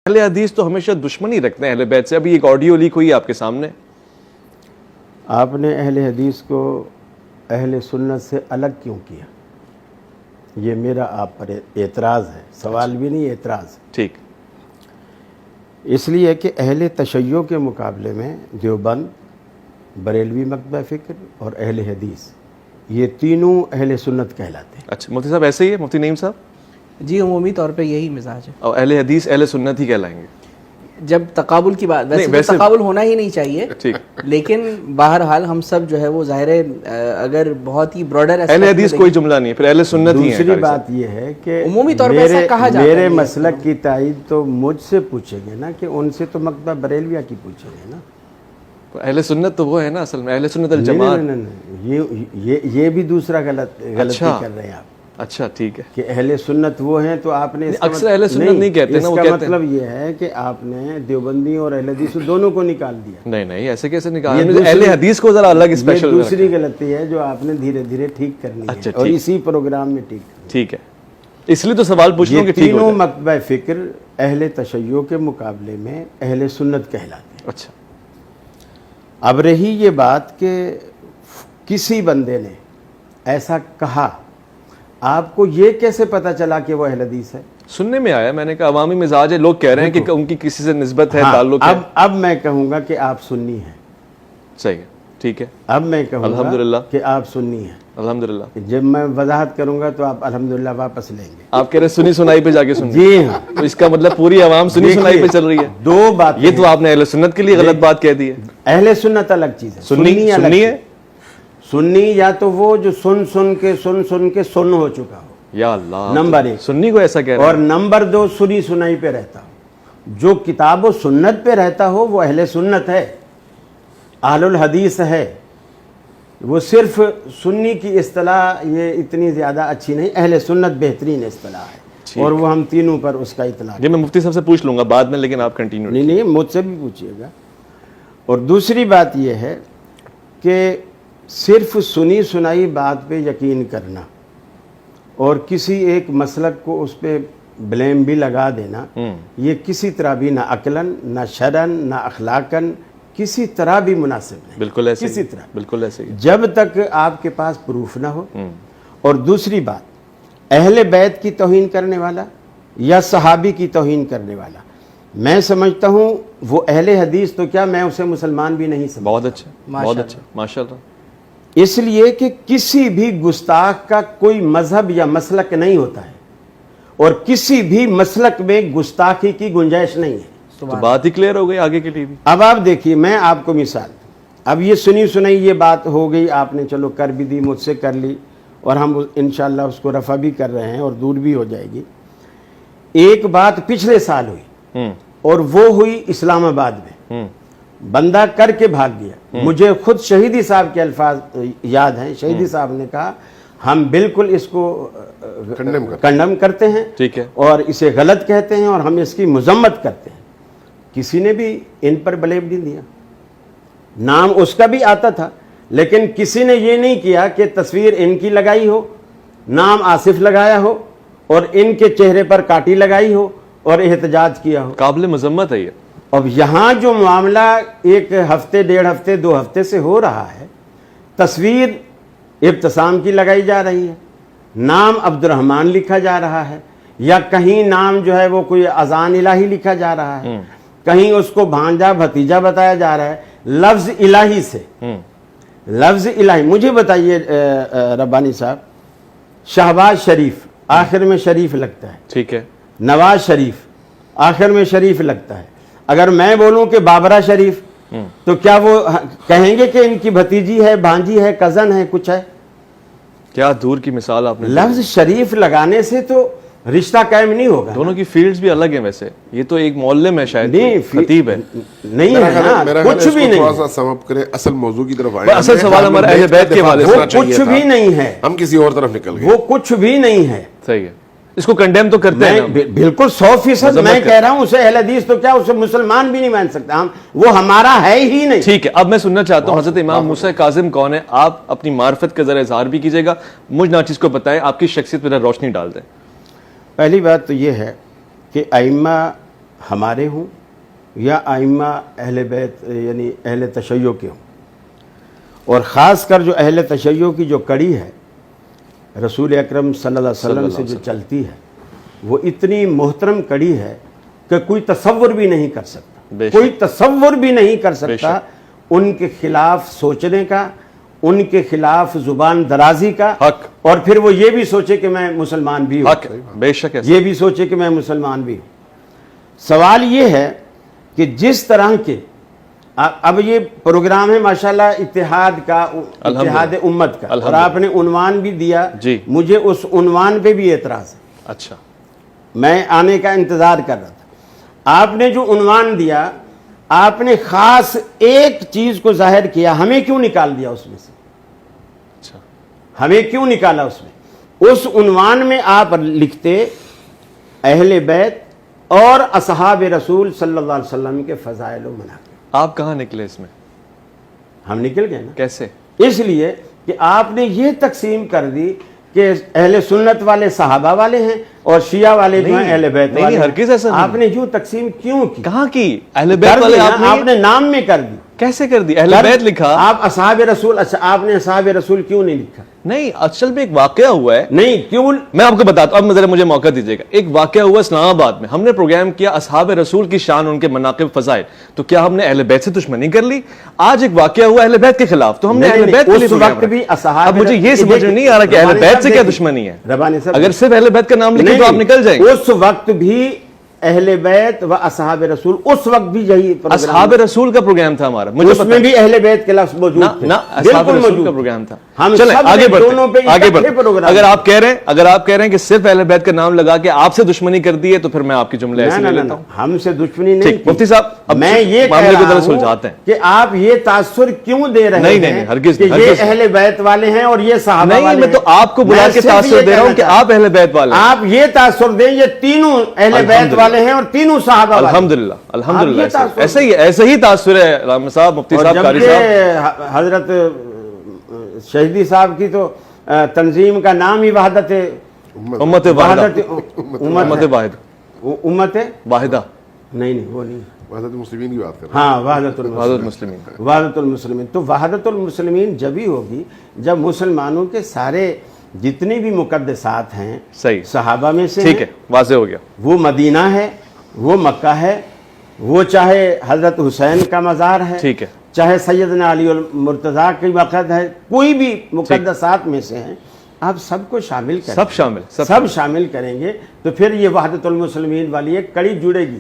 اہل حدیث تو ہمیشہ دشمنی رکھتے ہیں اہل بیت سے. ابھی ایک آڈیو لیک ہوئی آپ کے سامنے. آپ نے اہل حدیث کو اہل سنت سے الگ کیوں کیا؟ یہ میرا آپ پر اعتراض ہے. سوال بھی نہیں، اعتراض. ٹھیک. اس لیے کہ اہل تشیع کے مقابلے میں دیوبند، بریلوی مکتبہ فکر اور اہل حدیث یہ تینوں اہل سنت کہلاتے ہیں. اچھا مفتی صاحب ایسے ہی ہے مفتی نعیم صاحب؟ جی عمومی طور پہ یہی مزاج ہے. اور اہل حدیث اہل سنت ہی کہلائیں گے جب تقابل کی بات، ویسے تو تقابل ہونا ہی نہیں چاہیے، لیکن بہرحال ہم سب جو ہے وہ ظاہر ہے اگر بہت ہی براڈر اہل حدیث کوئی جملہ نہیں ہے، پھر اہل سنت ہی ہے. دوسری بات یہ ہے کہ عمومی طور پہ ایسا کہا جاتا ہے. میرے مسلک کی تائید تو مجھ سے پوچھیں گے نا، کہ ان سے تو مکتبہ بریلویہ کی پوچھیں گے نا. اہل سنت تو وہ ہے نا اصل میں، اہل سنت الجماعت. نہیں، یہ بھی دوسرا غلطی کر رہے ہیں آپ. اچھا ٹھیک ہے کہ اہل سنت وہ ہیں تو آپ نے اکثر اہل سنت نہیں کہتے نا، وہ کہتے ہیں. اس کا مطلب یہ ہے کہ آپ نے دیوبندی اور اہل حدیث دونوں کو نکال دیا. نہیں ایسے کیسے نکال؟ اہل حدیث کو ذرا الگ اسپیشل. دوسری غلطی ہے جو آپ نے دھیرے دھیرے ٹھیک کرنی ہے اور اسی پروگرام میں ٹھیک ہے. اس لیے تو سوال پوچھ لوں کہ تینوں مکتبہ فکر اہل تشیع کے مقابلے میں اہل سنت کہلاتے ہیں. اچھا. اب رہی یہ بات کہ کسی بندے نے ایسا کہا، آپ کو یہ کیسے پتا چلا کہ وہ اہل حدیث ہے؟ سننے میں آیا، میں نے کہا عوامی مزاج ہے، لوگ کہہ رہے ہیں کہ ان کی کسی سے نسبت ہے، تعلق ہے. اب میں کہوں گا کہ آپ سنی ہیں. صحیح ہے، ٹھیک ہے. اب میں کہوں الحمدللہ کہ آپ سنی ہیں. الحمدللہ. جب میں وضاحت کروں گا تو آپ الحمدللہ واپس لیں گے. آپ کہہ رہے سنی سنائی پہ جا کے سن. جی ہاں. تو اس کا مطلب پوری عوام سنی سنائی پہ چل رہی ہے. دو بات یہ تو آپ نے اہل سنت کے لیے غلط بات کہہ دی ہے. اہل سنت الگ چیز ہے، سنی ہے. سنی یا تو وہ جو سن کے سن ہو چکا ہو، یا اللہ، نمبر ایک. سنی کو ایسا کہہ رہے ہیں. اور نمبر دو، سنی سنائی پہ رہتا ہو. جو کتاب و سنت پہ رہتا ہو وہ اہل سنت ہے، اہل الحدیث ہے. وہ صرف سنی کی اصطلاح یہ اتنی زیادہ اچھی نہیں، اہل سنت بہترین اصطلاح ہے، اور وہ ہم تینوں پر اس کا اطلاق. جی میں مفتی صاحب سے پوچھ لوں گا بعد میں، لیکن آپ کنٹینیو. نہیں مجھ سے بھی پوچھیے گا. اور دوسری بات یہ ہے کہ صرف سنی سنائی بات پہ یقین کرنا اور کسی ایک مسلک کو اس پہ بلیم بھی لگا دینا، یہ کسی طرح بھی نہ عقلاً نہ شرعاً نہ اخلاقاً کسی طرح بھی مناسب نہیں. بالکل ایسے کسی طرح، بالکل ایسے ہی، جب تک آپ کے پاس پروف نہ ہو. اور دوسری بات، اہل بیت کی توہین کرنے والا یا صحابی کی توہین کرنے والا، میں سمجھتا ہوں وہ اہل حدیث تو کیا، میں اسے مسلمان بھی نہیں سمجھتا. بہت اچھا، بہت اچھا، ماشاءاللہ. اس لیے کہ کسی بھی گستاخ کا کوئی مذہب یا مسلک نہیں ہوتا ہے، اور کسی بھی مسلک میں گستاخی کی گنجائش نہیں ہے. تو بات ہی کلیئر ہو گئی آگے کے لیے بھی. اب آپ دیکھیے، میں آپ کو مثال، اب یہ سنی سنائی یہ بات ہو گئی، آپ نے چلو کر بھی دی، مجھ سے کر لی، اور ہم انشاءاللہ اس کو رفع بھی کر رہے ہیں اور دور بھی ہو جائے گی. ایک بات پچھلے سال ہوئی، اور وہ ہوئی اسلام آباد میں. بندہ کر کے بھاگ گیا. مجھے خود شہیدی صاحب کے الفاظ یاد ہیں. شہیدی صاحب نے کہا ہم بالکل اس کو کنڈم کرتے ہیں، ٹھیک ہے، اور اسے غلط کہتے ہیں، اور ہم اس کی مذمت کرتے ہیں. کسی نے بھی ان پر بلیم نہیں دیا. نام اس کا بھی آتا تھا، لیکن کسی نے یہ نہیں کیا کہ تصویر ان کی لگائی ہو، نام آصف لگایا ہو، اور ان کے چہرے پر کاٹی لگائی ہو اور احتجاج کیا ہو. قابل مذمت ہے یہ. اب یہاں جو معاملہ ایک ہفتے، 1.5 ہفتے، 2 ہفتے سے ہو رہا ہے، تصویر ابتسام کی لگائی جا رہی ہے، نام عبد الرحمن لکھا جا رہا ہے، یا کہیں نام جو ہے وہ کوئی اذان الہی لکھا جا رہا ہے، کہیں اس کو بھانجا بھتیجا بتایا جا رہا ہے، لفظ الہی سے. لفظ الہی. مجھے بتائیے ربانی صاحب، شہباز شریف آخر میں شریف لگتا ہے، ٹھیک ہے، نواز شریف آخر میں شریف لگتا ہے. اگر میں بولوں کہ بابرہ شریف، تو کیا وہ کہیں گے کہ ان کی بھتیجی ہے، بھانجی ہے، کزن ہے، کچھ ہے؟ کیا دور کی مثال آپ نے. لفظ شریف لگانے سے تو رشتہ قائم نہیں ہوگا. دونوں کی فیلڈز بھی الگ ہیں ویسے. یہ تو ایک معلم ہے، شاید خطیب ہے. نہیں ہے نا، کچھ بھی نہیں. تھوڑا سا سم اپ کریں، اصل موضوع کی طرف آئیں. اصل سوال ہمارا اہل بیت کے حوالے سے. وہ کچھ بھی نہیں ہے، ہم کسی اور طرف نکل گئے. وہ کچھ بھی نہیں ہے. صحیح ہے، اس کو کنڈیم تو کرتے ہیں. بالکل 100% میں کہہ رہا ہوں اسے اہل حدیث تو کیا، اسے مسلمان بھی نہیں مان سکتا. وہ ہمارا ہے ہی نہیں. ٹھیک ہے، اب میں سننا چاہتا ہوں حضرت امام موسیٰ کاظم کون ہے. آپ اپنی معرفت کا ذرا اظہار بھی کیجیے گا، مجھ ناچیز کو بتائیں، آپ کی شخصیت پر روشنی ڈال دیں. پہلی بات تو یہ ہے کہ ائمہ ہمارے ہوں یا ائمہ اہل بیت یعنی اہل تشیع کے ہوں، اور خاص کر جو اہل تشیع کی جو کڑی ہے رسول اکرم صلی اللہ علیہ وسلم سے جو چلتی ہے وہ اتنی محترم کڑی ہے کہ کوئی تصور بھی نہیں کر سکتا، کوئی تصور بھی نہیں کر سکتا ان کے خلاف سوچنے کا، ان کے خلاف زبان درازی کا، اور پھر وہ یہ بھی سوچے کہ میں مسلمان بھی ہوں، بے شک یہ بھی سوچے کہ میں مسلمان بھی ہوں۔ سوال یہ ہے کہ جس طرح کے اب یہ پروگرام ہے ماشاءاللہ اتحاد کا، اتحاد امت کا، اور آپ نے عنوان بھی دیا، مجھے اس عنوان پہ بھی اعتراض ہے۔ اچھا، میں آنے کا انتظار کر رہا تھا، آپ نے جو عنوان دیا آپ نے خاص ایک چیز کو ظاہر کیا، ہمیں کیوں نکال دیا اس میں سے؟ اچھا، ہمیں کیوں نکالا اس میں؟ اس عنوان میں آپ لکھتے اہل بیت اور اصحاب رسول صلی اللہ علیہ وسلم کے فضائل و مناقب۔ آپ کہاں نکلے اس میں؟ ہم نکل گئے نا۔ کیسے؟ اس لیے کہ آپ نے یہ تقسیم کر دی کہ اہل سنت والے صحابہ والے ہیں اور شیعہ والے جو ہیں اہل بیت والے ہیں۔ ہرگز ایسا نہیں۔ آپ نے یوں تقسیم کیوں کی؟ کہاں کی؟ اہل بیت والے آپ نے نام میں کر دی۔ کیسے کر دی؟ اہل بیت لکھا، آپ اصحاب رسول، اچھا آپ نے اصحاب رسول کیوں نہیں لکھا؟ نہیں، اصل میں ایک واقعہ ہوا ہے۔ نہیں کیوں؟ میں آپ کو بتاتا ہوں، اب ذرا مجھے موقع دیجیے گا۔ ایک واقعہ ہوا اسلام آباد میں، ہم نے پروگرام کیا اصحاب رسول کی شان، ان کے مناقب فضائل، تو کیا ہم نے اہل بیت سے دشمنی کر لی؟ آج ایک واقعہ ہوا اہل بیت کے خلاف، تو ہم نے اہل بیت کے لیے وقت بھی اصحاب، اب مجھے یہ سمجھ میں نہیں آ رہا کہ اہل بیت سے کیا دشمنی ہے۔ ربانی صاحب اگر صرف اہل بیت کا نام لکھیں تو آپ نکل جائیں گے۔ اس وقت بھی اہل بیت و اصحاب رسول، اس وقت بھی یہی اصحاب رسول کا پروگرام تھا ہمارا، اس میں بھی اہل بیت کے لفظ موجود تھے، اصحاب رسول کا پروگرام تھا۔ ہم چلیں آگے دونوں پہ آگے بڑھتے۔ پروگرام، اگر آپ کہہ رہے ہیں کہ صرف اہل بیت کا نام لگا کے آپ سے دشمنی کر دی ہے تو پھر میں آپ کی جملے ایسے لے لیتا ہوں۔ ہم سے دشمنی نہیں، مفتی صاحب میں یہ معاملے کو ذرا کہہ سلجھاتے رہا ہیں کہ آپ یہ تاثر کیوں دے رہے ہیں؟ نہیں ہرگز کہ یہ اہل بیت والے ہیں اور یہ صحابہ والے ہیں۔ نہیں، میں تو آپ کو بلا کے تاثر دے رہا ہوں کہ آپ اہل بیت والے ہیں۔ آپ یہ تاثر دیں یہ تینوں اہل بیت والے ہیں اور تینوں صحابہ والے ہیں۔ الحمدللہ الحمدللہ، ایسے ہی تاثر ہے علامہ صاحب، مفتی صاحب، قاری صاحب۔ حضرت شہیدی صاحب کی تو تنظیم کا نام ہی وحدت امت واحدہ، امت واحدہ نہیں وہ نہیں، وحدت المسلمین کی بات کر رہے ہیں۔ ہاں وحدت المسلمین، وحدت المسلمین۔ تو وحدت المسلمین جبھی ہوگی جب مسلمانوں کے سارے جتنے بھی مقدسات ہیں صحیح صحابہ میں سے، ٹھیک ہے، واضح ہو گیا۔ وہ مدینہ ہے، وہ مکہ ہے، وہ چاہے حضرت حسین کا مزار ہے، ٹھیک ہے، چاہے سیدنا علی المرتضیٰ کی وقت ہے، کوئی بھی مقدسات میں سے ہیں، آپ سب کو شامل کریں، سب شامل سب شامل کریں گے تو پھر یہ وحدت المسلمین والی ایک کڑی جڑے گی۔